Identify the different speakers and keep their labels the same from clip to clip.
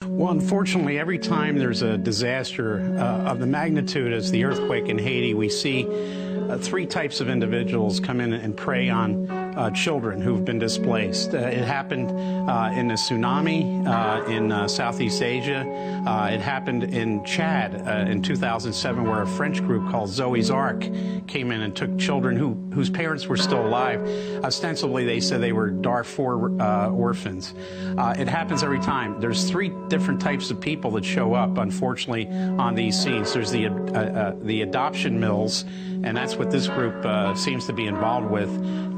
Speaker 1: Well, unfortunately, every time there's a disaster of the magnitude as the earthquake in Haiti, we see three types of individuals come in and prey on children who've been displaced. It happened in a tsunami in Southeast Asia. It happened in Chad in 2007, where a French group called Zoe's Ark came in and took children whose parents were still alive. Ostensibly, they said they were Darfur orphans. It happens every time. There's three different types of people that show up, unfortunately, on these scenes. There's the adoption mills, and that's what this group seems to be involved with,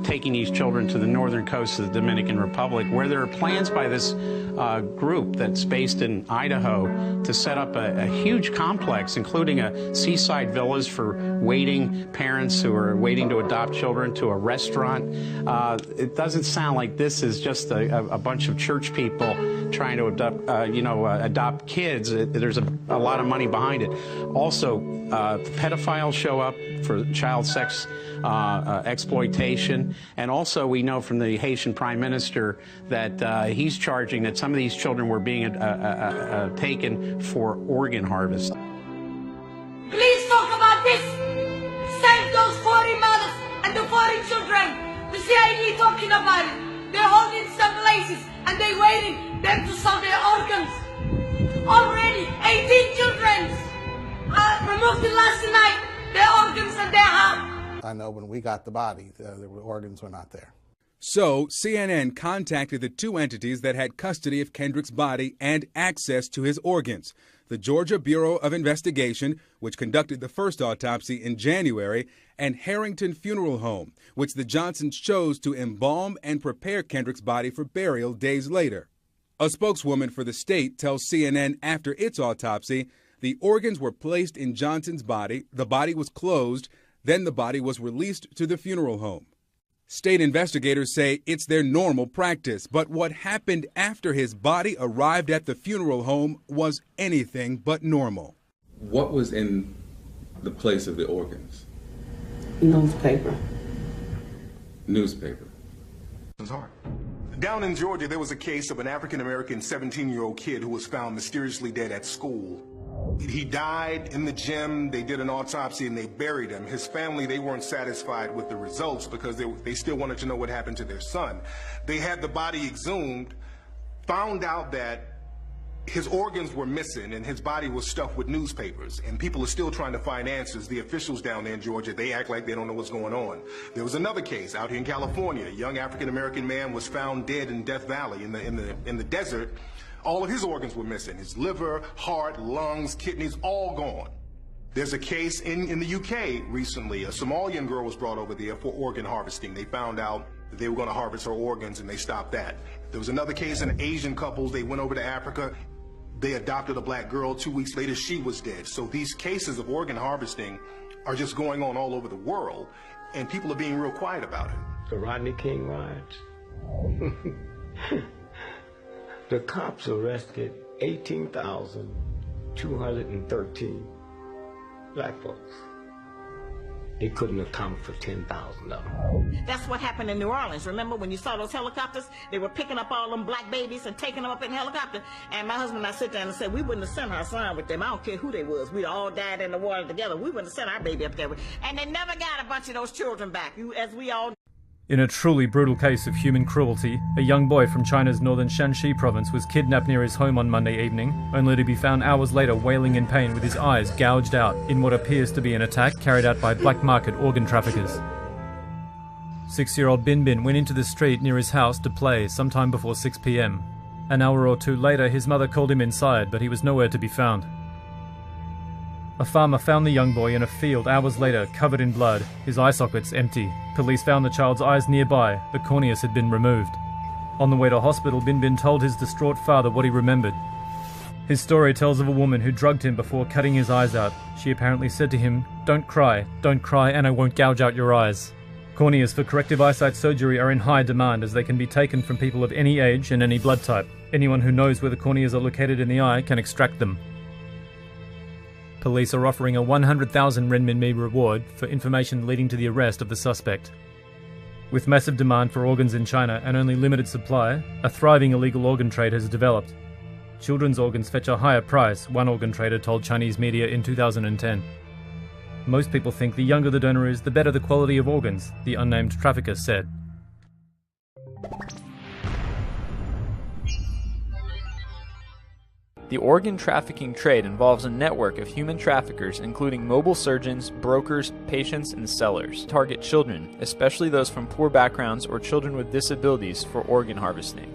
Speaker 1: taking these children to the northern coast of the Dominican Republic, where there are plans by this group that's based in Idaho to set up a huge complex, including seaside villas for waiting parents who are waiting to adopt children, to a restaurant. It doesn't sound like this is just a bunch of church people trying to adopt kids. There's a lot of money behind it. Also, pedophiles show up for child sex exploitation. And also we know from the Haitian Prime Minister that he's charging that some of these children were being taken for organ harvest.
Speaker 2: Please talk about this. Save those 40 mothers and the 40 children. The CID talking about it. They're holding some places and they're waiting them to sell their organs. Already 18 children removed last night, their organs and their heart.
Speaker 3: I know when we got the body, the organs were not there.
Speaker 4: So CNN contacted the two entities that had custody of Kendrick's body and access to his organs: the Georgia Bureau of Investigation, which conducted the first autopsy in January, and Harrington Funeral Home, which the Johnsons chose to embalm and prepare Kendrick's body for burial days later. A spokeswoman for the state tells CNN after its autopsy, the organs were placed in Johnson's body, the body was closed, then the body was released to the funeral home. State investigators say it's their normal practice, but what happened after his body arrived at the funeral home was anything but normal.
Speaker 5: What was in the place of the organs?
Speaker 6: Newspaper.
Speaker 5: Newspaper.
Speaker 7: It's hard. Down in Georgia, there was a case of an African-American 17-year-old kid who was found mysteriously dead at school. He died in the gym. They did an autopsy and they buried him. His family, they weren't satisfied with the results because they still wanted to know what happened to their son. They had the body exhumed, found out that his organs were missing and his body was stuffed with newspapers, and people are still trying to find answers. The officials down there in Georgia, they act like they don't know what's going on. There was another case out here in California. A young African-American man was found dead in Death Valley in the desert. All of his organs were missing. His liver, heart, lungs, kidneys, all gone. There's a case in the UK recently. A Somalian girl was brought over there for organ harvesting. They found out that they were going to harvest her organs and they stopped that. There was another case in Asian couples. They went over to Africa. They adopted a black girl. 2 weeks later, she was dead. So these cases of organ harvesting are just going on all over the world, and people are being real quiet about it.
Speaker 6: The Rodney King riots. The cops arrested 18,213 black folks. They couldn't account for 10,000 of them.
Speaker 8: That's what happened in New Orleans. Remember when you saw those helicopters? They were picking up all them black babies and taking them up in a helicopter. And my husband and I sit there and said, we wouldn't have sent our son with them. I don't care who they was. We'd all died in the water together. We wouldn't have sent our baby up there. And they never got a bunch of those children back, as we all.
Speaker 9: In a truly brutal case of human cruelty, a young boy from China's northern Shanxi province was kidnapped near his home on Monday evening, only to be found hours later wailing in pain with his eyes gouged out in what appears to be an attack carried out by black market organ traffickers. 6-year-old Bin Bin went into the street near his house to play sometime before 6 p.m. An hour or two later, his mother called him inside, but he was nowhere to be found. A farmer found the young boy in a field hours later, covered in blood, his eye sockets empty. Police found the child's eyes nearby. The corneas had been removed. On the way to hospital, Bin Bin told his distraught father what he remembered. His story tells of a woman who drugged him before cutting his eyes out. She apparently said to him, don't cry, and I won't gouge out your eyes." Corneas for corrective eyesight surgery are in high demand, as they can be taken from people of any age and any blood type. Anyone who knows where the corneas are located in the eye can extract them. Police are offering a 100,000 renminbi reward for information leading to the arrest of the suspect. With massive demand for organs in China and only limited supply, a thriving illegal organ trade has developed. Children's organs fetch a higher price, one organ trader told Chinese media in 2010. Most people think the younger the donor is, the better the quality of organs, the unnamed trafficker said.
Speaker 10: The organ trafficking trade involves a network of human traffickers, including mobile surgeons, brokers, patients, and sellers, target children, especially those from poor backgrounds or children with disabilities, for organ harvesting.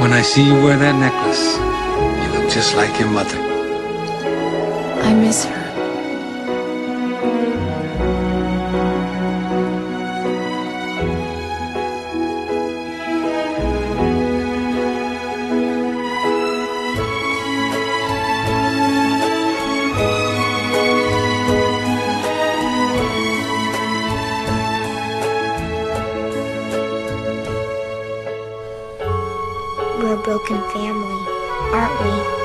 Speaker 11: When I see you wear that necklace, you look just like your mother.
Speaker 12: I miss her.
Speaker 13: We're a broken family, aren't we?